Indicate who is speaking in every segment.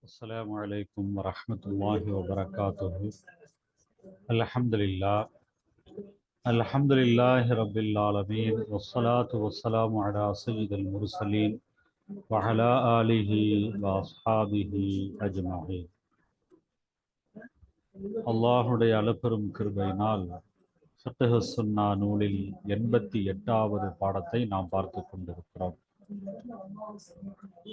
Speaker 1: السلام عليكم ورحمة الله وبركاته. الحمد لله رب العالمين والصلاة والسلام على سيد المرسلين وعلى آله وأصحابه أجمعين. அல்லாஹுடைய அளப்பெரும் கிருபையினால் ஃபிக்ஹ் சுன்னா நூலில் 88வது பாடத்தை நாம் பார்த்து கொண்டிருக்கிறோம்.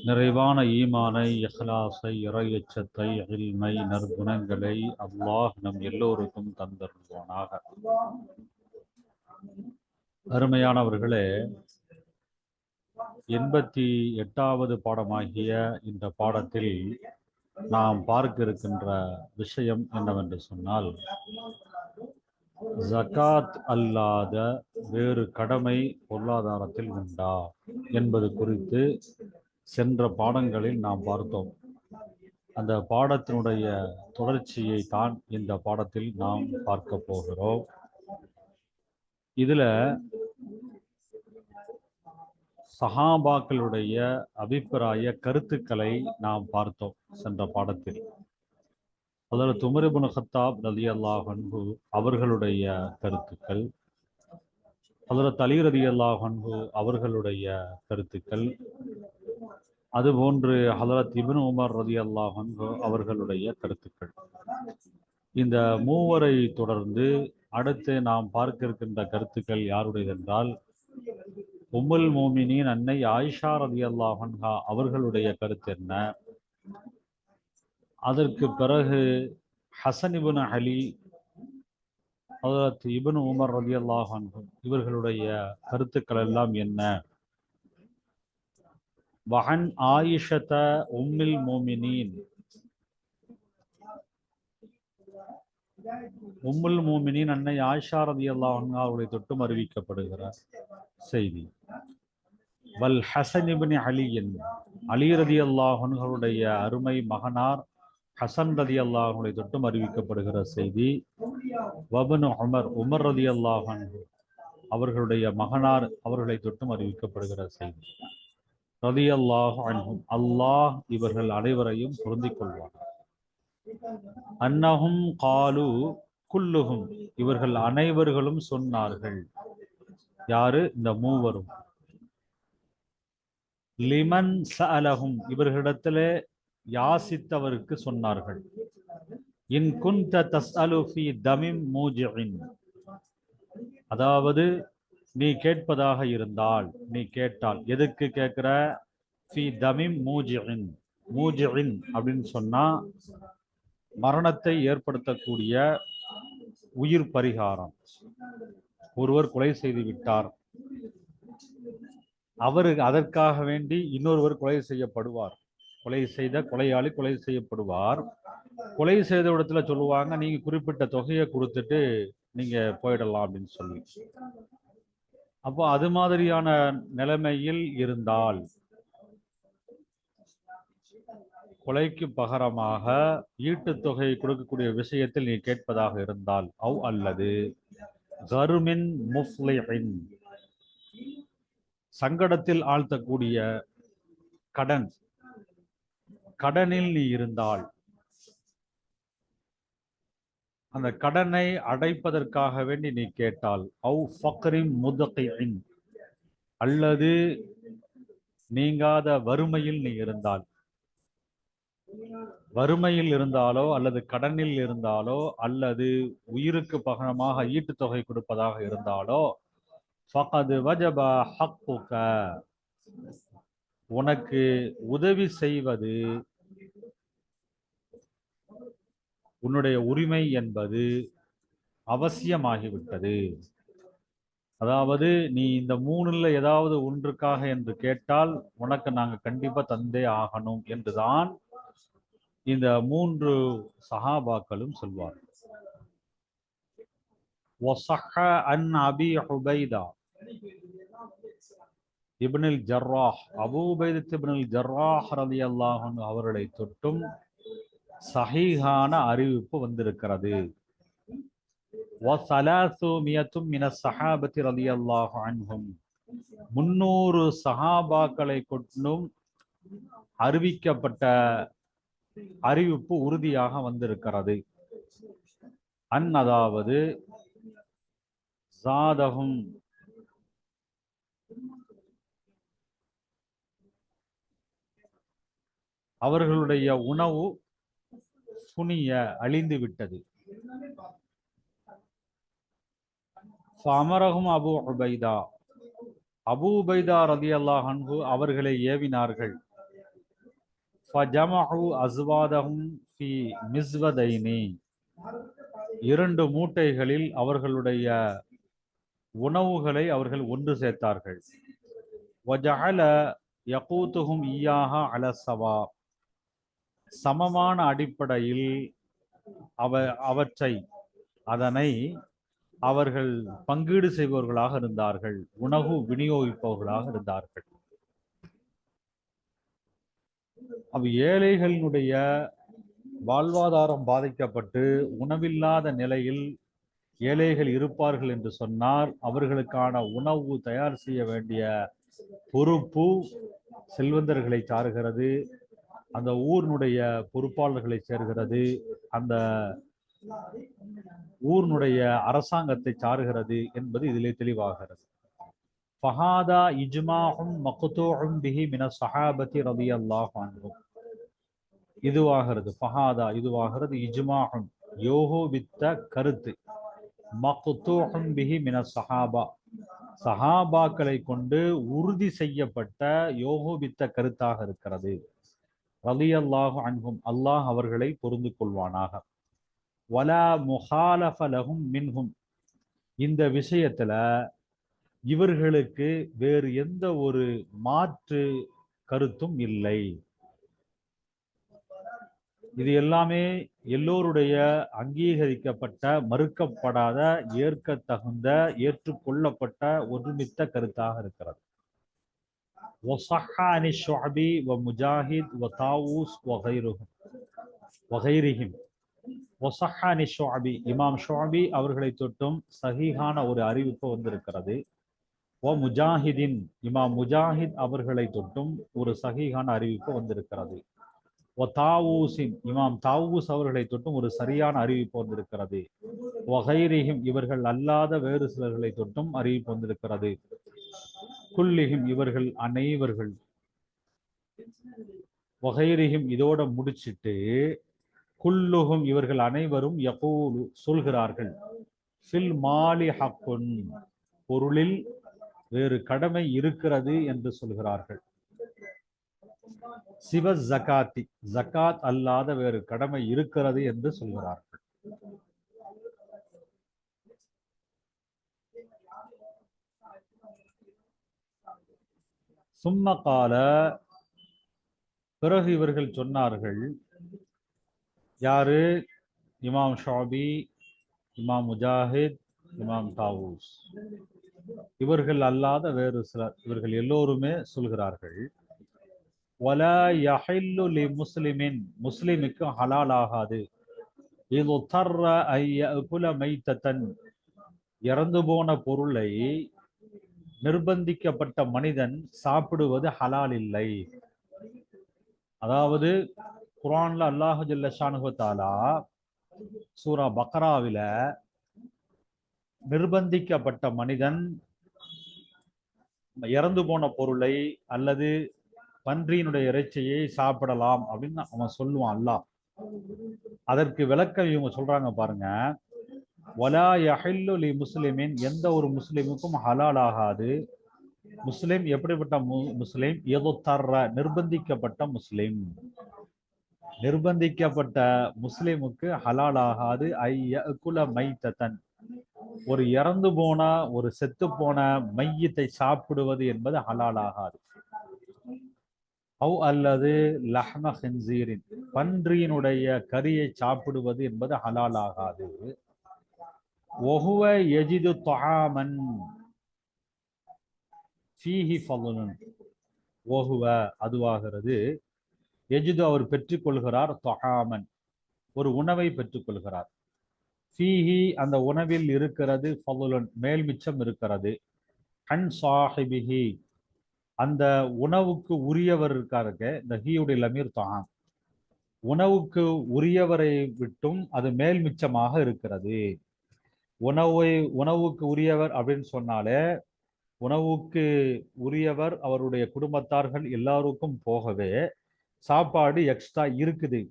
Speaker 1: நிறைவான ஈமானை, இஹ்லாஸை, இறையச்சத்தை, இல்மை, நற்குணங்களை அல்லாஹ் நம் எல்லோருக்கும் தந்தருள்வானாக. அருமையானவர்களே, 88வது பாடமாகிய இந்த பாடத்தில் நாம் பார்க்க இருக்கின்ற விஷயம் என்னவென்று சொன்னால், ஜகாத் அல்லாத வேறு கடமை பொருளாதாரத்தில் உண்டா என்பது குறித்து சென்ற பாடங்களில் நாம் பார்த்தோம். அந்த பாடத்தினுடைய தொடர்ச்சியை தான் இந்த பாடத்தில் நாம் பார்க்க போகிறோம். இதுல சஹாபாக்களுடைய அபிப்பிராய கருத்துக்களை நாம் பார்த்தோம் சென்ற பாடத்தில். அதில் உமர் இப்னு கத்தாப் ரலியல்லாஹு அன்ஹு அவர்களுடைய கருத்துக்கள், ஹஜ்ரத் அலி ரலியல்லாஹு அன்ஹு அவர்களுடைய கருத்துக்கள், அதுபோன்று ஹஜ்ரத் இப்னு உமர் ரலியல்லாஹு அன்ஹு அவர்களுடைய கருத்துக்கள். இந்த மூவரை தொடர்ந்து அடுத்து நாம் பார்க்க இருக்கின்ற கருத்துக்கள் யாருடையது என்றால், உம்முல் மோமினின் அன்னை ஆயிஷா ரலியல்லாஹு அன்ஹா அவர்களுடைய கருத்து என்ன, அதற்கு பிறகு ஹசன் இப்னு அலி, ஹஜ்ரத் இப்னு உமர் ரலியல்லாஹு அன்ஹு இவர்களுடைய கருத்துக்கள் எல்லாம் என்ன, வஹன் ஆயிஷத உம்மில் மோமினின், உம்முல் மோமினின் அன்னை ஆயிஷா ரலியல்லாஹு அன்ஹா அவர்களை தொட்டும் அறிவிக்கப்படுகிற செய்தி, வல் ஹசன் இப்னு அலியின், அலி ரலியல்லாஹு அன்ஹுடைய அருமை மகனார் ஹசன் ரலியல்லாஹு அன்ஹுவை தொட்டும் அறிவிக்கப்படுகிற செய்தி, வப்னு உமர், உமர் ரலியல்லாஹு அன்ஹு அவர்களுடைய மகனார் அவர்களை தொட்டும் அறிவிக்கப்படுகிற செய்தி, ரலியல்லாஹு அன்ஹும், அல்லாஹ் இவர்கள் அனைவரையும் பொருந்திக் கொள்வார். அன்னஹும் காலு குல்லுஹும், இவர்கள் அனைவர்களும் சொன்னார்கள். யாரு? இந்த மூவரும். லிமன் சஅலஹும், இவர்களிடத்திலே யாசித்தவருக்கு சொன்னார்கள். இன் குன்த தஸ்அலு ஃபீ தமிம் மூஜிஇன், அதாவது நீ கேட்பதாக இருந்தால், நீ கேட்டால், எதுக்கு கேட்கிற? ஃபீ தமிம் மூஜிஇன், மூஜிஇன் அப்படின்னு சொன்னா மரணத்தை ஏற்படுத்தக்கூடிய உயிர் பரிகாரம். ஒருவர் கொலை செய்து விட்டார், அவருக்கு அதற்காக வேண்டி இன்னொருவர் கொலை செய்யப்படுவார். கொலை செய்த கொலையாளி கொலை செய்யப்படுவார். கொலை செய்த இடத்துல சொல்லுவாங்க, நீங்க குறிப்பிட்ட தொகையை கொடுத்துட்டு நீங்க போயிடலாம் அப்படின்னு சொல்லி. அப்போ அது மாதிரியான நிலைமையில் இருந்தால், கொலைக்கு பகரமாக ஈட்டுத் தொகையை கொடுக்கக்கூடிய விஷயத்தில் நீ கேட்பதாக இருந்தால், அவ் அல்லது கருமின் முஃப்லிஹின், சங்கடத்தில் ஆழ்த்தக்கூடிய கடன், கடனில் நீ இருந்தால், அந்த கடனை அடைப்பதற்காக வேண்டி நீ கேட்டால், அவு ஃபக்ரின் முதகின், அல்லது நீங்காத வறுமையில் நீ இருந்தால், வறுமையில் இருந்தாலோ அல்லது கடனில் இருந்தாலோ அல்லது உயிருக்கு பகரமாக ஈட்டுத்தொகை கொடுப்பதாக இருந்தாலோ, ஃபகது வஜப ஹக்குக, உனக்கு உதவி செய்வது, உன்னுடைய உரிமை என்பது அவசியமாகிவிட்டது. அதாவது நீ இந்த மூணுல ஏதாவது ஒன்றுக்காக என்று கேட்டால் உனக்கு நாங்க கண்டிப்பா தந்தே ஆகணும் என்றுதான் இந்த மூன்று சஹாபாக்களும் சொல்வார். வஸஹ அன் Abi Ubaidah ibnul Jarrah, Abu Ubaidah ibnul Jarrah ரலியல்லாஹு அன்ஹு அவர்களை தொட்டும் சஹீஹான அறிவிப்பு வந்திருக்கிறது. மின ஸஹாபத்தி ரலியல்லாஹு அன்ஹும், 300 சஹாபாக்களை கொண்டும் அறிவிக்கப்பட்ட அறிவிப்பு உறுதியாக வந்திருக்கிறது. அதாவது ஜாதகும் அவர்களுடைய உணவு சுனிய அழிந்து விட்டது. அமரகும் அபு உபைதா, அபு உபைதா ரலியல்லாஹு அன்ஹு அவர்களை ஏவினார்கள். அஸ்வாதஹும் ஃபி மிஸ்வதைனி, 2 மூட்டைகளில் அவர்களுடைய உணவுகளை அவர்கள் ஒன்று சேர்த்தார்கள். வஜஅல யகூத்துஹும் இய்யாஹா அல ஸவா, சமமான அடிப்படையில் அதனை அவர்கள் பங்கீடு செய்பவர்களாக இருந்தார்கள், உணவு விநியோகிப்பவர்களாக இருந்தார்கள். ஏழைகளினுடைய வாழ்வாதாரம் பாதிக்கப்பட்டு உணவில்லாத நிலையில் ஏழைகள் இருப்பார்கள் என்று சொன்னால் அவர்களுக்கான உணவு தயார் செய்ய வேண்டிய பொறுப்பு செல்வந்தர்களை சாருகிறது, அந்த ஊரினுடைய பொறுப்பாளர்களை சேர்கிறது, அந்த ஊரினுடைய அரசாங்கத்தை சாருகிறது என்பது இதிலே தெளிவாகிறது. ஃபஹாதா இஜ்மாஉம் மக்தூஉம் பிஹி மின ஸஹாபத்தி ரலியல்லாஹு அன்ஹும், இதுவாகிறது. ஃபஹாதா இதுவாகிறது, இஜ்மாஉம் யோகோபித்த கருத்து, மக்தூஉம் பிஹி மின ஸஹாபா சஹாபாக்களை கொண்டு உறுதி செய்யப்பட்ட யோகோபித்த கருத்தாக இருக்கிறது. ரலியல்லாஹு அன்ஹும், அல்லாஹ் அவர்களை பொருந்து கொள்வானாக. வலா முஹாலஃப லஹும் மின்ஹும், இந்த விஷயத்துல இவர்களுக்கு வேறு எந்த ஒரு மாற்று கருத்தும் இல்லை. இது எல்லாமே எல்லோருடைய அங்கீகரிக்கப்பட்ட, மறுக்கப்படாத, ஏற்க தகுந்த, ஏற்றுக்கொள்ளப்பட்ட ஒருமித்த கருத்தாக இருக்கிறது. وصح عن الشعبي ومجاهد وطاووس وغيرهم وصح عن الشعبي, இமாம் ஷுஅபி அவர்களை தொட்டும் சஹீஹான ஒரு அறிவிப்பு வந்திருக்கிறது. முஜாஹிதின், இமாம் முஜாஹித் அவர்களை தொட்டும் ஒரு சஹீஹான அறிவிப்பு வந்திருக்கிறது. தாவூசின், இமாம் தாவூஸ் அவர்களை தொட்டும் ஒரு சரியான அறிவிப்பு வந்திருக்கிறது. வகைரிஹிம், இவர்கள் அல்லாத வேறு சிலர்களை தொட்டும் அறிவிப்பு வந்திருக்கிறது. குல்லிஹிம், இவர்கள் அனைவர்கள். வகைரிஹிம் இதோட முடிச்சிட்டு குல்லுஹும், இவர்கள் அனைவரும் யகூலு சொல்கிறார்கள், ஃபில் மாலி ஹக்குன், பொருளில் வேறு கடமை இருக்கிறது என்று சொல்கிறார்கள். சிவ ஜகாத்தி, ஜகாத் அல்லாத வேறு கடமை இருக்கிறது என்று சொல்கிறார்கள். சும்ம கால, பிறகு இவர்கள் சொன்னார்கள். யாரு? இமாம் ஷுஅபி, இமாம் முஜாஹித், இமாம் தாவூஸ், இவர்கள் அல்லாத வேறு சிலர், இவர்கள் எல்லோருமே சொல்கிறார்கள், வலா யஹில்லு லி முஸ்லிமின், முஸ்லிமுக்கு ஹலால் ஆகாது, இது தர்ர ஐ யஅகுல மைத்தன், இறந்து போன பொருளை நிர்பந்திக்கப்பட்ட மனிதன் சாப்பிடுவது ஹலால் இல்லை. அதாவது குர்ஆன்ல அல்லாஹ் ஜல்ல ஷானுஹு தஆலா சூரா பக்ராவில நிர்பந்திக்கப்பட்ட மனிதன் இறந்து போன பொருளை அல்லது பன்றியினுடைய இறைச்சியை சாப்பிடலாம் அப்படின்னு அவன் சொல்லுவான் அல்லாஹ். அதற்கு விளக்கம் இவங்க சொல்றாங்க பாருங்க, வலா யஹில்லு லி முஸ்லிமின், எந்த ஒரு முஸ்லிமுக்கும் ஹலால் ஆகாது. முஸ்லிம் எப்படிப்பட்ட முஸ்லிம்? எதுத்தர்ற, நிர்பந்திக்கப்பட்ட முஸ்லிம். நிர்பந்திக்கப்பட்ட முஸ்லிமுக்கு ஹலால் ஆகாது ஐ யஅகுல மைத்தன், ஒரு இறந்து போன, ஒரு செத்து போன மையத்தை சாப்பிடுவது என்பது ஹலால் ஆகாது. அவ் அல்லது லஹ்ம ஹின்சீரின், பன்றியினுடைய கரியை சாப்பிடுவது என்பது ஹலால் ஆகாது. வஹுவ யஜிது தஆமன் ஃபீஹி ஃபضலுன், வஹுவ அதுவாகிறது, யஜிது அவர் பெற்றுக்கொள்கிறார், தஆமன் ஒரு உணவை பெற்றுக்கொள்கிறார், ஃபீஹி அந்த உணவில் இருக்கிறது, ஃபضலுன் மேல் மிச்சம் இருக்கிறது, அன் சாஹிபிஹி அந்த உணவுக்கு உரியவர் இருக்காருங்க, இந்த ஹீயுடைய லமீர் தஆம், உணவுக்கு உரியவரை விட்டும் அது மேல் மிச்சமாக இருக்கிறது. உணவுக்கு உரியவர் அப்படின்னு சொன்னாலே உணவுக்கு உரியவர் அவருடைய குடும்பத்தார்கள் எல்லாருக்கும் போகவே சாப்பாடு எக்ஸ்ட்ரா இருக்குது.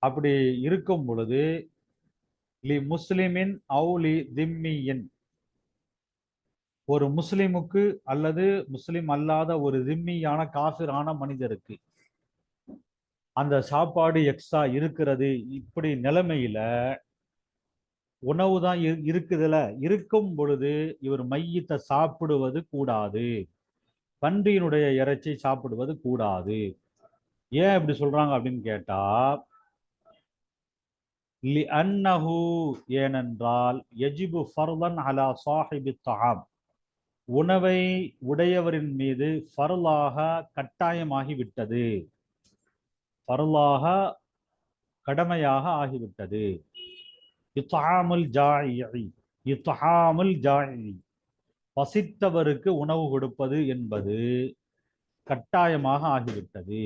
Speaker 1: அப்படி இருக்கும் பொழுது லி முஸ்லிமின் அவுலி திம்மியின், ஒரு முஸ்லிமுக்கு அல்லது முஸ்லிம் அல்லாத ஒரு திம்மியான காஃபிரான மனிதருக்கு அந்த சாப்பாடு எக்ஸ்ட்ரா இருக்கிறது. இப்படி நிலைமையில உணவு தான் இருக்குதுல, இருக்கும் பொழுது இவர் மையத்தை சாப்பிடுவது கூடாது, பன்றியினுடைய இறைச்சி சாப்பிடுவது கூடாது. ஏன் இப்படி சொல்றாங்க அப்படின்னு கேட்டா, லி அன்னஹு, ஏனென்றால் யஜிபு ஃபர்தன் அலா சாஹிபி தஆம், உணவை உடையவரின் மீது ஃபர்லாக கட்டாயமாகிவிட்டது, ஃபர்லாக கடமையாக ஆகிவிட்டது. இத்ஆமுல் ஜாஇ, இத்ஆமுல் ஜாஇ, பசித்தவருக்கு உணவு கொடுப்பது என்பது கட்டாயமாக ஆகிவிட்டது.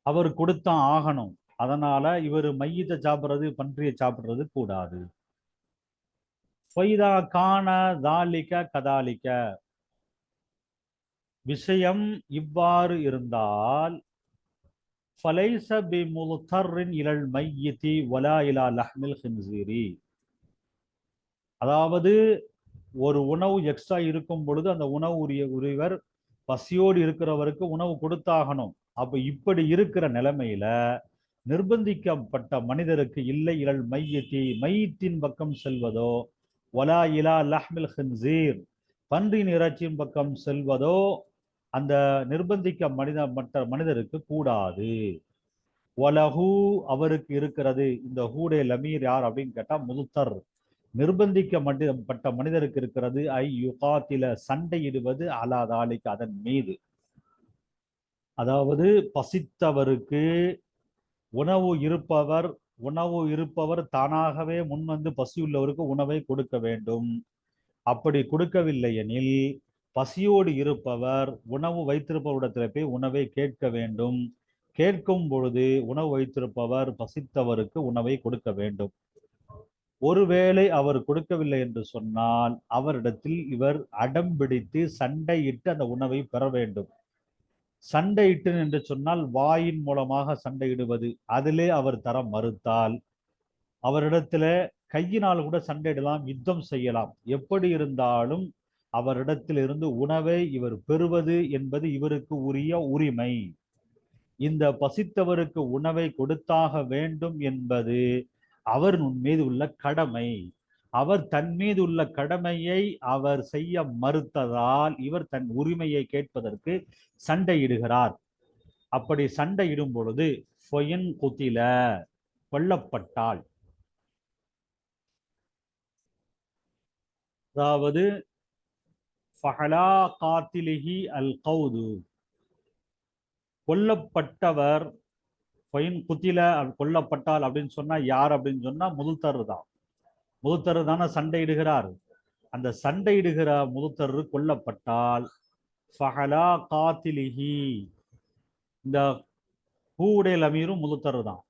Speaker 1: அவர் கொடுத்தான் ஆகணும். அதனால இவர் மையத்தை சாப்பிடுறது பன்றியை சாப்பிடுறது கூடாது. ஃபைதா கான தாலிக கதாலிக்க, விஷயம் இவ்வாறு இருந்தால் ஃபலைஸ பிமுல்தர்ரின் இலல் மையிதி வலா இலா லஹ்மில் ஹின்ஸீரி, அதாவது ஒரு உணவு எக்ஸ்ட்ரா இருக்கும் பொழுது அந்த உணவு உரியவர் பசியோடு இருக்கிறவருக்கு உணவு கொடுத்தாகணும். அப்ப இப்படி இருக்கிற நிலைமையில நிர்பந்திக்கப்பட்ட மனிதருக்கு இல்லை இலல் மையத்தி, மையத்தின் பக்கம் செல்வதோ, வலா இலா லஹ்மில் ஹின்ஸீர், பன்றியின் இறைச்சியின் பக்கம் செல்வதோ அந்த மற்ற மனிதருக்கு கூடாது. வலஹு, அவருக்கு இருக்கிறது. இந்த ஹூடே லமீர் யார் அப்படின்னு கேட்டா முல்தர், நிர்பந்திக்கப்பட்ட மனிதருக்கு இருக்கிறது. ஐ யுகாத்தில, சண்டையிடுவது, அலா தாலிக்கு, அதன் மீது. அதாவது பசித்தவருக்கு உணவு இருப்பவர் தானாகவே முன்வந்து பசியுள்ளவருக்கு உணவை கொடுக்க வேண்டும். அப்படி கொடுக்கவில்லை எனில் பசியோடு இருப்பவர் உணவு வைத்திருப்பவரிடத்தில் போய் உணவை கேட்க வேண்டும். கேட்கும் பொழுது உணவு வைத்திருப்பவர் பசித்தவருக்கு உணவை கொடுக்க வேண்டும். ஒருவேளை அவர் கொடுக்கவில்லை என்று சொன்னால் அவரிடத்தில் இவர் அடம் பிடித்து சண்டையிட்டு அந்த உணவை பெற வேண்டும். சண்டையிட்டு என்று சொன்னால் வாயின் மூலமாக சண்டையிடுவது. அதிலே அவர் தர மறுத்தால் அவரிடத்துல கையினால் கூட சண்டையிடலாம், யுத்தம் செய்யலாம். எப்படி இருந்தாலும் அவரிடத்திலிருந்து உணவை இவர் பெறுவது என்பது இவருக்கு உரிய உரிமை. இந்த பசித்தவருக்கு உணவை கொடுத்தாக வேண்டும் என்பது அவர் மீது உள்ள கடமை. அவர் தன் மீது உள்ள கடமையை அவர் செய்ய மறுத்ததால் இவர் தன் உரிமையை கேட்பதற்கு சண்டையிடுகிறார். அப்படி சண்டையிடும் பொழுது ஃபொயின் குத்தில, கொல்லப்பட்டால், அதாவது ஃபஹலா காத்திலிஹி அல் கௌது, கொல்லப்பட்டவர், ஃபொயின் குத்தில, கொல்லப்பட்டால் அப்படின்னு சொன்னா யார் அப்படின்னு சொன்னா முதுத்தரு தான். முதுத்தரு தானே சண்டையிடுகிறார். அந்த சண்டையிடுகிற முதுத்தரு கொல்லப்பட்டால் ஃபஹலா காத்திலிஹி, இந்த ஹூவுடைய லமீரும் முதுத்தரு தான்.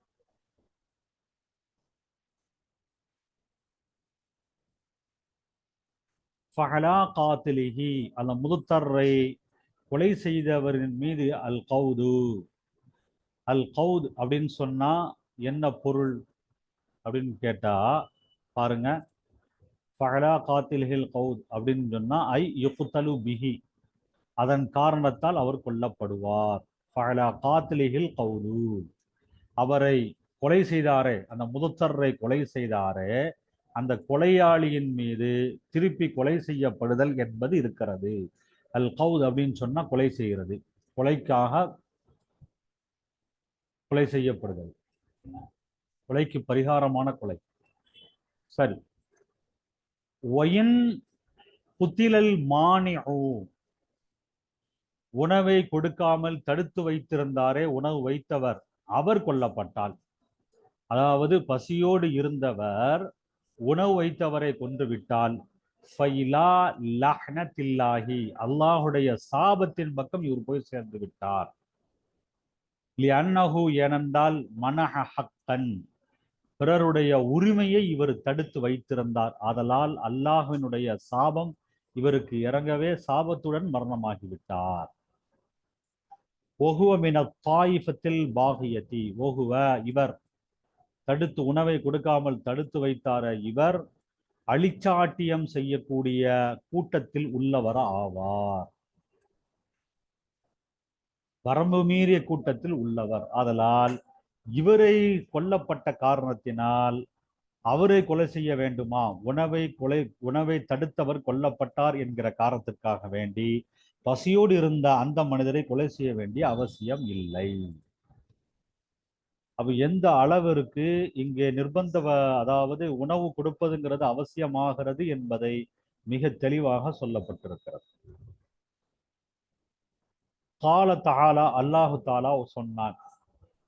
Speaker 1: ஃபஹலா காத்திலிஹி, அந்த முதுத்தரை கொலை செய்தவரின் மீது அல் கௌது, அல் கௌத் அப்படின்னு சொன்னா என்ன பொருள் அப்படின்னு கேட்டா பாருங்க, ஃபஹலா காத்திலிஹில் கௌத் அப்படின்னு சொன்னா ஐ யுக்தலு பிஹி, அதன் காரணத்தால் அவர் கொல்லப்படுவார். ஃபஹலா காத்திலிஹில் கௌது, அவரை கொலை செய்தாரே, அந்த முதுத்தரை கொலை செய்தாரே, அந்த கொலையாளியின் மீது திருப்பி கொலை செய்யப்படுதல் என்பது இருக்கிறது. அல் கௌத் அப்படின்னு சொன்னா கொலை செய்கிறது, கொலைக்காக கொலை செய்யப்படுதல், கொலைக்கு பரிகாரமான கொலை. சரி, ஒயின் குத்திலல் மானிஉ, உணவை கொடுக்காமல் தடுத்து வைத்திருந்தாரே உணவு வைத்தவர், அவர் கொல்லப்பட்டால், அதாவது பசியோடு இருந்தவர் உணவு வைத்தவரை கொன்றுவிட்டால் ஃபைலா லஹ்னத்தில்லாஹி, அல்லாஹுடைய சாபத்தின் பக்கம் இவர் போய் சேர்ந்து விட்டார். லிஅன்னஹு ஏனென்றால் மனஹ ஹக்கன் பிறருடைய உரிமையை இவர் தடுத்து வைத்திருந்தார். ஆதலால் அல்லாஹ்வினுடைய சாபம் இவருக்கு இறங்கவே சாபத்துடன் மரணமாகிவிட்டார். ஒஹுவ மின தாயிஃபத்தில் பாகியதி ஒஹுவ இவர் தடுத்து உணவை கொடுக்காமல் தடுத்து வைத்தார இவர் அழிச்சாட்டியம் செய்யக்கூடிய கூட்டத்தில் உள்ளவர் ஆவார். வரம்பு மீறிய கூட்டத்தில் உள்ளவர். ஆதலால் இவரை கொல்லப்பட்ட காரணத்தினால் அவரை கொலை செய்ய வேண்டுமா? உணவை தடுத்தவர் கொல்லப்பட்டார் என்கிற காரணத்திற்காக வேண்டி பசியோடு இருந்த அந்த மனிதரை கொலை செய்ய வேண்டிய அவசியம் இல்லை. அப்ப எந்த அளவிற்கு இங்கே அதாவது உணவு கொடுப்பதுங்கிறது அவசியமாகிறது என்பதை மிக தெளிவாக சொல்லப்பட்டிருக்கிறது. கால தஆலா அல்லாஹு தாலா சொன்னான்.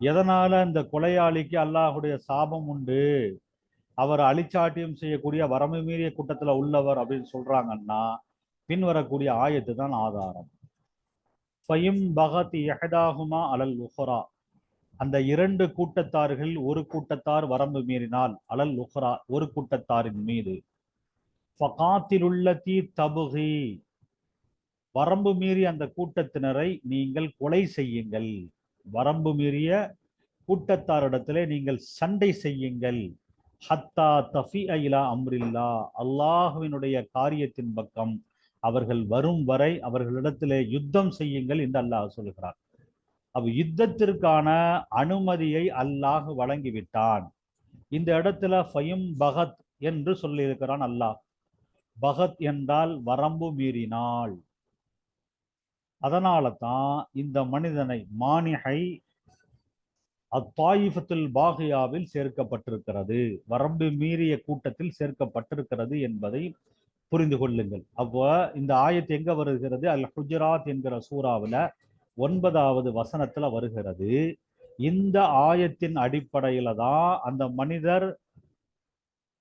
Speaker 1: எதனால இந்த கொலையாளிக்கு அல்லாஹுடைய சாபம் உண்டு, அவர் அழிச்சாட்டியம் செய்யக்கூடிய வரம்பு மீறிய கூட்டத்துல உள்ளவர் அப்படின்னு சொல்றாங்கன்னா பின்வரக்கூடிய ஆயத்து தான் ஆதாரம். ஃபயும் பகத் யஹ்தாஹுமா அலல் உஹ்ரா அந்த இரண்டு கூட்டத்தார்கள் ஒரு கூட்டத்தார் வரம்பு மீறினால் அலல் உஹ்ரா ஒரு கூட்டத்தாரின் மீது ஃபகாத்திலுல்லதி தபுகி வரம்பு மீறி அந்த கூட்டத்தினரை நீங்கள் கொலை செய்யுங்கள். வரம்பு மீறிய கூட்டத்தாரிடத்திலே நீங்கள் சண்டை செய்யுங்கள். ஹத்தா தஃபிஅ இலா அம்ரில்லா அல்லாஹ்வினுடைய காரியத்தின் பக்கம் அவர்கள் வரும் வரை அவர்களிடத்திலே யுத்தம் செய்யுங்கள் என்று அல்லாஹ் சொல்கிறார். அப்ப யுத்தத்திற்கான அனுமதியை அல்லாஹ் வழங்கிவிட்டான். இந்த இடத்துல ஃபயும் பகத் என்று சொல்லியிருக்கிறான் அல்லாஹ். பகத் என்றால் வரம்பு மீறினால். அதனால தான் இந்த மனிதனை மானிகை அத்தாயிஃபத்துல் பாகியாவில் சேர்க்கப்பட்டிருக்கிறது, வரம்பு மீறிய கூட்டத்தில் சேர்க்கப்பட்டிருக்கிறது என்பதை புரிந்து கொள்ளுங்கள். அப்போ இந்த ஆயத்து எங்க வருகிறது? அல் ஹுஜராத் என்கிற சூறாவில் 9வது வசனத்துல வருகிறது. இந்த ஆயத்தின் அடிப்படையில தான் அந்த மனிதர்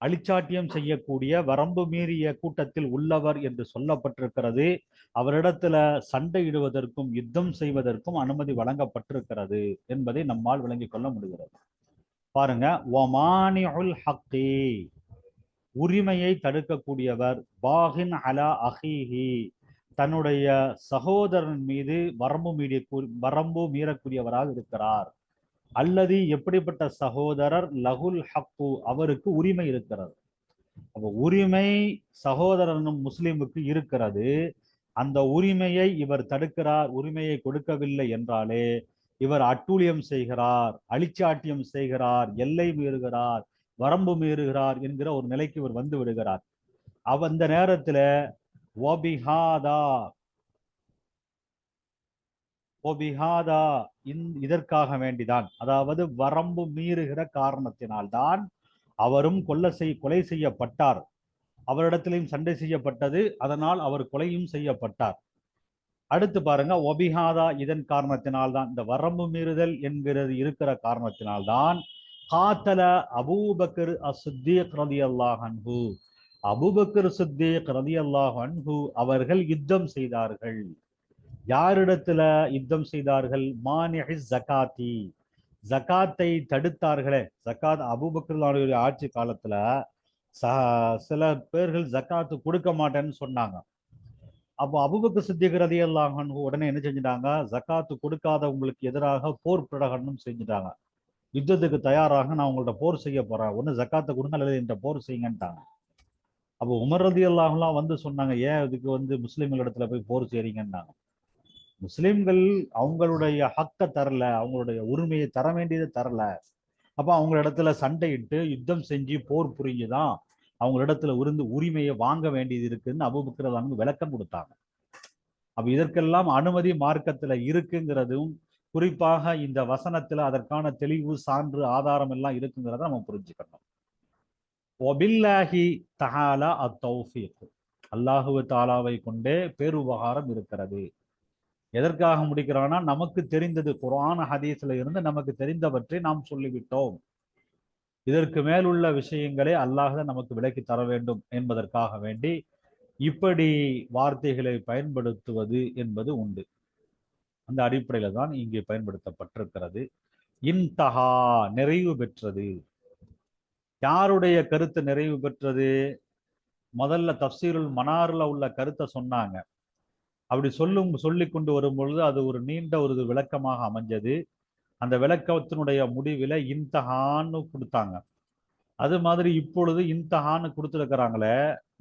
Speaker 1: அழிச்சாட்டியம் செய்யக்கூடிய வரம்பு மீறிய கூட்டத்தில் உள்ளவர் என்று சொல்லப்பட்டிருக்கிறது. அவரிடத்துல சண்டையிடுவதற்கும் யுத்தம் செய்வதற்கும் அனுமதி வழங்கப்பட்டிருக்கிறது என்பதை நம்மால் விளங்கிக் கொள்ள முடிகிறது. பாருங்க, ஒமானிஉல் ஹக்கி உரிமையை தடுக்கக்கூடியவர், பாகின் அலா அஹீஹி தன்னுடைய சகோதரன் மீது வரம்பு மீறக்கூடியவராக இருக்கிறார். அல்லது எப்படிப்பட்ட சகோதரர் லகுல் ஹக்கு அவருக்கு உரிமை இருக்கிறது. அப்ப உரிமை சகோதரனும் முஸ்லிமுக்கு இருக்கிறது. அந்த உரிமையை இவர் தடுக்கிறார், உரிமையை கொடுக்கவில்லை என்றாலே இவர் அட்டூழியம் செய்கிறார், அழிச்சாட்டியம் செய்கிறார், எல்லை மீறுகிறார், வரம்பு மீறுகிறார் என்கிற ஒரு நிலைக்கு இவர் வந்து விடுகிறார். அந்த நேரத்துல இதற்காக வேண்டிதான், அதாவது வரம்பு மீறுகிற காரணத்தினால்தான் அவரும் கொலை செய்யப்பட்டார், அவரிடத்திலையும் சண்டை செய்யப்பட்டது, அதனால் அவர் கொலையும் செய்யப்பட்டார். அடுத்து பாருங்க, ஒபிஹாதா இதன் காரணத்தினால்தான், இந்த வரம்பு மீறுதல் என்கிறது இருக்கிற காரணத்தினால்தான் காத்தல அபூபக்கர் அஸ்ஸித்தீக் ரலியல்லாஹு அன்ஹு அபூபக்கர் சித்தீக் ரலியல்லாஹு அன்ஹு அவர்கள் யுத்தம் செய்தார்கள். யாரிடத்துல யுத்தம் செய்தார்கள்? மானிஹி ஜகாத்தி ஜகாத்தை தடுத்தார்களே. ஜகாத் அபூபக்கர் ஆட்சி காலத்துல சில பேர்கள் ஜகாத்து கொடுக்க மாட்டேன்னு சொன்னாங்க. அப்போ அபூபக்கர் சித்திக் ரலியல்லாஹு அன்ஹு உடனே என்ன செஞ்சிட்டாங்க? ஜகாத்து கொடுக்காதவங்களுக்கு எதிராக போர் பிரகடனம் செஞ்சுட்டாங்க. யுத்தத்துக்கு தயாராக நான் உங்கள்ட்ட போர் செய்ய போறேன், ஒண்ணு ஜக்காத்தை கொடுங்க அல்லது என்கிட்ட போர் செய்யுங்கன்ட்டாங்க. அப்போ உமர் ரலியல்லாஹுலாம் வந்து சொன்னாங்க, ஏன் இதுக்கு முஸ்லிம்கள் இடத்துல போய் போர் செய்றீங்கன்னாங்க. முஸ்லிம்கள் அவங்களுடைய ஹக்க தரல, அவங்களுடைய உரிமையை தர வேண்டியதை தரல. அப்ப அவங்க இடத்துல சண்டையிட்டு யுத்தம் செஞ்சு போர் புரிஞ்சுதான் அவங்களிடத்துல உரிமையை வாங்க வேண்டியது இருக்குன்னு அபூபக்கர் விளக்கம் கொடுத்தாங்க. அப்ப இதற்கெல்லாம் அனுமதி மார்க்கத்துல இருக்குங்கிறதும், குறிப்பாக இந்த வசனத்துல அதற்கான தெளிவு, சான்று, ஆதாரம் எல்லாம் இருக்குங்கிறத நம்ம புரிஞ்சுக்கணும். ஒபில்லாஹி தஆலா அத்தௌஃபீக் அல்லாஹு தாலாவை கொண்டே பேருபகாரம் இருக்கிறது. எதற்காக முடிக்கிறான்னா, நமக்கு தெரிந்தது குர்ஆன் ஹதீஸ்ல இருந்து நமக்கு தெரிந்தவற்றை நாம் சொல்லிவிட்டோம். இதற்கு மேலுள்ள விஷயங்களை அல்லாஹ் நமக்கு விளக்கி தர வேண்டும் என்பதற்காக வேண்டி இப்படி வார்த்தைகளை பயன்படுத்துவது என்பது உண்டு. அந்த அடிப்படையில தான் இங்கே பயன்படுத்தப்பட்டிருக்கிறது. இன்தஹா, நிறைவு பெற்றது. யாருடைய கருத்து நிறைவு பெற்றது? முதல்ல தஃசீருல் மனார்ல உள்ள கருத்தை சொன்னாங்க. அப்படி சொல்லி கொண்டு வரும் பொழுது அது ஒரு நீண்ட ஒரு விளக்கமாக அமைஞ்சது. அந்த விளக்கத்தினுடைய முடிவில் இன்தஹான்னு கொடுத்தாங்க. அது மாதிரி இப்பொழுது இன்தஹான்னு கொடுத்துருக்கிறாங்களே,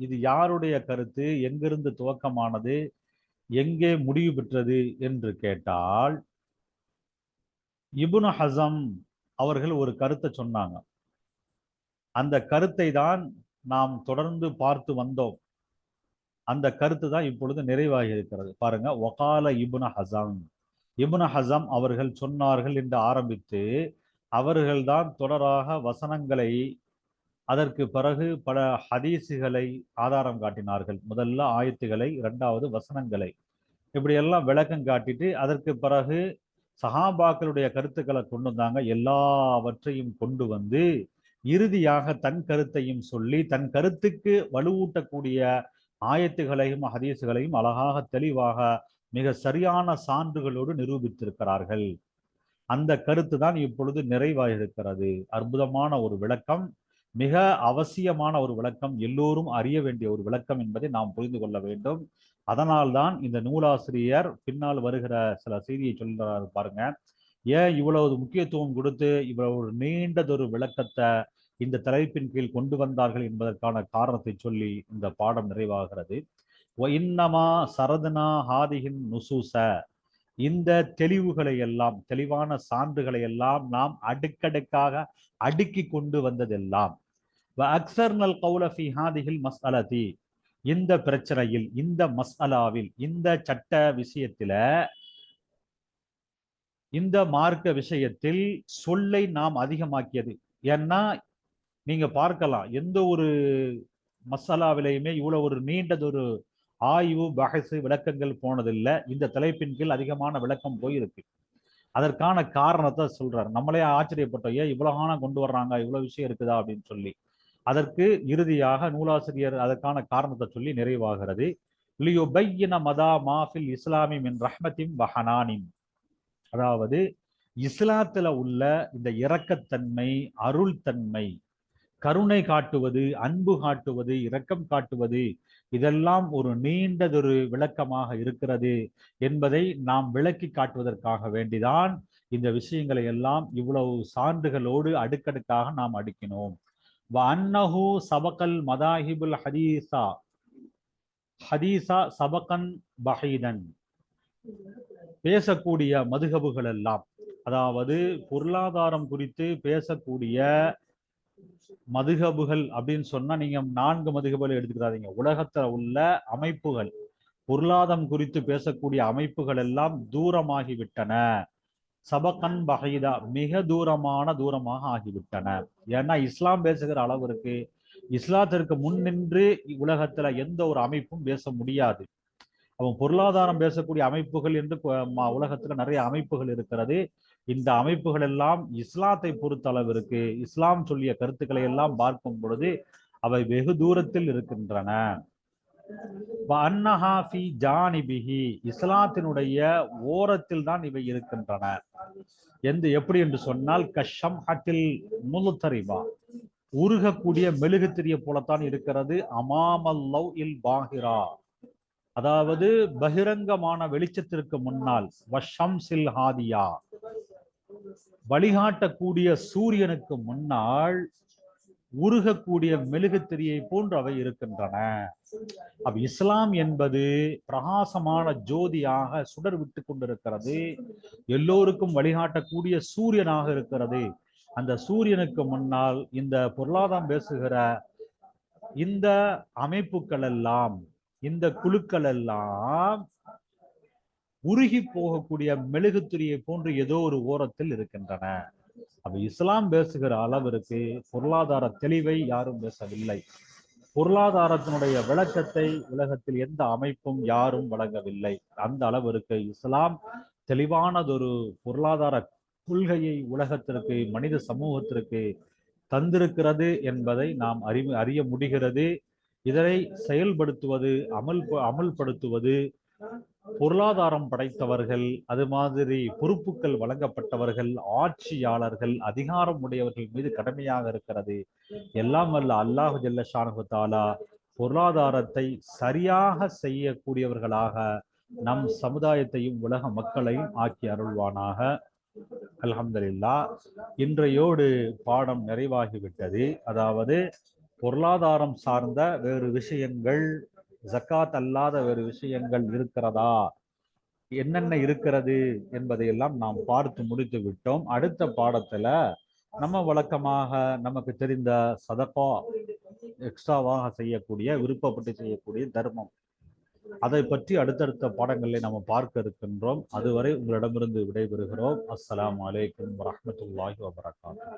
Speaker 1: இது யாருடைய கருத்து, எங்கிருந்து துவக்கமானது, எங்கே முடிவு பெற்றது என்று கேட்டால், இப்னு ஹஸம் அவர்கள் ஒரு கருத்தை சொன்னாங்க. அந்த கருத்தை தான் நாம் தொடர்ந்து பார்த்து வந்தோம். அந்த கருத்து தான் இப்பொழுது நிறைவாகி இருக்கிறது. பாருங்க, வகால இப்னு ஹஸம், இப்னு ஹஸம் அவர்கள் சொன்னார்கள் என்று ஆரம்பித்து அவர்கள்தான் தொடராக வசனங்களை, அதற்கு பிறகு பல ஹதீஸுகளை ஆதாரம் காட்டினார்கள். முதல்ல ஆயத்துகளை, இரண்டாவது வசனங்களை, இப்படியெல்லாம் விளக்கம் காட்டிட்டு அதற்கு பிறகு சஹாபாக்களுடைய கருத்துக்களை கொண்டு வந்தாங்க. எல்லாவற்றையும் கொண்டு வந்து இறுதியாக தன் கருத்தையும் சொல்லி தன் கருத்துக்கு வலுவூட்டக்கூடிய ஆயத்துகளையும் ஹதீஸுகளையும் அழகாக தெளிவாக மிக சரியான சான்றுகளோடு நிரூபித்திருக்கிறார்கள். அந்த கருத்து தான் இப்பொழுது நிறைவாக இருக்கிறது. அற்புதமான ஒரு விளக்கம், மிக அவசியமான ஒரு விளக்கம், எல்லோரும் அறிய வேண்டிய ஒரு விளக்கம் என்பதை நாம் புரிந்து கொள்ள வேண்டும். அதனால்தான் இந்த நூலாசிரியர் பின்னால் வருகிற சில செய்தியை சொல்றாரு பாருங்க. ஏன் இவ்வளவு முக்கியத்துவம் கொடுத்து இவ்வளவு நீண்டதொரு விளக்கத்தை இந்த தலைப்பின் கீழ் கொண்டு வந்தார்கள் என்பதற்கான காரணத்தை சொல்லி இந்த பாடம் நிறைவாகிறது. இன்னமா சரதனா ஹாதிகின் நுசூச, இந்த தெளிவுகளை எல்லாம், தெளிவான சான்றுகளை எல்லாம் நாம் அடுக்கடுக்காக அடுக்கி கொண்டு வந்ததெல்லாம் அக்ஸர்னல் கௌல ஃபி ஹாதிஹில் மஸ்அலதி, இந்த பிரச்சனையில், இந்த மஸ்அலாவில், இந்த சட்ட விஷயத்தில, இந்த மார்க்க விஷயத்தில் சொல்லை நாம் அதிகமாக்கியது. ஏன்னா நீங்க பார்க்கலாம், எந்த ஒரு மசாலாவிலையுமே இவ்வளவு ஒரு நீண்டதொரு ஆய்வு பஹசு விளக்கங்கள் போனதில்லை. இந்த தலைப்பின் கீழ் அதிகமான விளக்கம் போயிருக்கு. அதற்கான காரணத்தை சொல்றாரு. நம்மளே ஆச்சரியப்பட்டோம், ஏன் இவ்வளவு கொண்டு வர்றாங்க, இவ்வளவு விஷயம் இருக்குதா அப்படின்னு சொல்லி. அதற்கு இறுதியாக நூலாசிரியர் அதற்கான காரணத்தை சொல்லி நிறைவாகிறது. லியுபையின மதா மாஃபில் இஸ்லாமி மின் ரஹ்மத்தின் வஹனானின், அதாவது இஸ்லாத்துல உள்ள இந்த இரக்கத்தன்மை, அருள் தன்மை, கருணை காட்டுவது, அன்பு காட்டுவது, இரக்கம் காட்டுவது, இதெல்லாம் ஒரு நீண்டதொரு விளக்கமாக இருக்கிறது என்பதை நாம் விளக்கி காட்டுவதற்காக வேண்டிதான் இந்த விஷயங்களை எல்லாம் இவ்வளவு சான்றுகளோடு அடுக்கடுக்காக நாம் அடுக்கினோம். அன்னஹு சபகல் மதாஹிபுல் ஹதீஸா, ஹதீஸா சபகன் பஹீதன், பேசக்கூடிய மதுகபுகள் எல்லாம், அதாவது பொருளாதாரம் குறித்து பேசக்கூடிய மதுகபுகள் அப்படின்னு சொன்னா நீங்க 4 மதுகபுகளை எடுத்துக்கிறாதீங்க. உலகத்துல உள்ள அமைப்புகள், பொருளாதாரம் குறித்து பேசக்கூடிய அமைப்புகள் எல்லாம் தூரமாகிவிட்டன. சபகன் பஹீதா, மிக தூரமாக ஆகிவிட்டன. ஏன்னா இஸ்லாம் பேசுகிற அளவிற்கு, இஸ்லாத்திற்கு முன் நின்று உலகத்துல எந்த ஒரு அமைப்பும் பேச முடியாது. அவன் பொருளாதாரம் பேசக்கூடிய அமைப்புகள் என்று உலகத்துல நிறைய அமைப்புகள் இருக்கிறது. இந்த அமைப்புகள் எல்லாம் இஸ்லாத்தை பொறுத்த அளவிற்கு, இஸ்லாம் சொல்லிய கருத்துக்களை எல்லாம் பார்க்கும் பொழுது அவை வெகு தூரத்தில் இருக்கின்றன. இஸ்லாத்தினுடைய ஓரத்தில் தான் இவை இருக்கின்றன. எப்படி என்று சொன்னால், கஷம் ஹட்டில் முலுத்தரிபா, உருகக்கூடிய மெழுகுத்திரிய போலத்தான் இருக்கிறது. அமாமல்லவ் இல் பாஹிரா, அதாவது பகிரங்கமான வெளிச்சத்திற்கு முன்னால், வஷம்சில் ஹாதியா, வழிகாட்டக்கூடிய சூரியனுக்கு முன்னால் உருகக்கூடிய மெழுகுத்திரியை போன்று அவை இருக்கின்றன. அப்ப இஸ்லாம் என்பது பிரகாசமான ஜோதியாக சுடர் விட்டு கொண்டிருக்கிறது. எல்லோருக்கும் வழிகாட்டக்கூடிய சூரியனாக இருக்கிறது. அந்த சூரியனுக்கு முன்னால் இந்த பொருளாதாரம் பேசுகிற இந்த அமைப்புகள் எல்லாம், இந்த குழுக்கள் எல்லாம் உருகி போகக்கூடிய மெழுகுத்திரியை போன்று ஏதோ ஒரு ஓரத்தில் இருக்கின்றன. அப்ப இஸ்லாம் பேசுகிற அளவிற்கு பொருளாதார தெளிவை யாரும் பேசவில்லை. பொருளாதாரத்தினுடைய விளக்கத்தை உலகத்தில் எந்த அமைப்பும் யாரும் வழங்கவில்லை. அந்த அளவிற்கு இஸ்லாம் தெளிவானதொரு பொருளாதார கொள்கையை உலகத்திற்கு, மனித சமூகத்திற்கு தந்திருக்கிறது என்பதை நாம் அறிய முடிகிறது. இதனை செயல்படுத்துவது, அமல்படுத்துவது பொருளாதாரம் படைத்தவர்கள், அது மாதிரி பொறுப்புகள் வழங்கப்பட்டவர்கள், ஆட்சியாளர்கள், அதிகாரம் உடையவர்கள் மீது கடமையாக இருக்கிறது. எல்லாம் வல்ல அல்லாஹு ஜல்ல ஷானஹு தஆலா பொருளாதாரத்தை சரியாக செய்யக்கூடியவர்களாக நம் சமுதாயத்தையும் உலக மக்களையும் ஆக்கி அருள்வானாக. அல்ஹம்துலில்லாஹ். இன்றையோடு பாடம் நிறைவாகிவிட்டது. அதாவது பொருளாதாரம் சார்ந்த வேறு விஷயங்கள், ஜக்காத் அல்லாத வேறு விஷயங்கள் இருக்கிறதா, என்னென்ன இருக்கிறது என்பதையெல்லாம் நாம் பார்த்து முடித்து விட்டோம். அடுத்த பாடத்துல நம்ம வழக்கமாக நமக்கு தெரிந்த சதகா, எக்ஸ்ட்ராவாக செய்யக்கூடிய, விருப்பப்பட்டு செய்யக்கூடிய தர்மம், அதை பற்றி அடுத்தடுத்த பாடங்களில் நம்ம பார்க்க இருக்கின்றோம். அதுவரை உங்களிடமிருந்து விடைபெறுகிறோம். அஸ்ஸலாமு அலைக்கும் வரஹ்மத்துல்லாஹி வபரகாத்துஹு.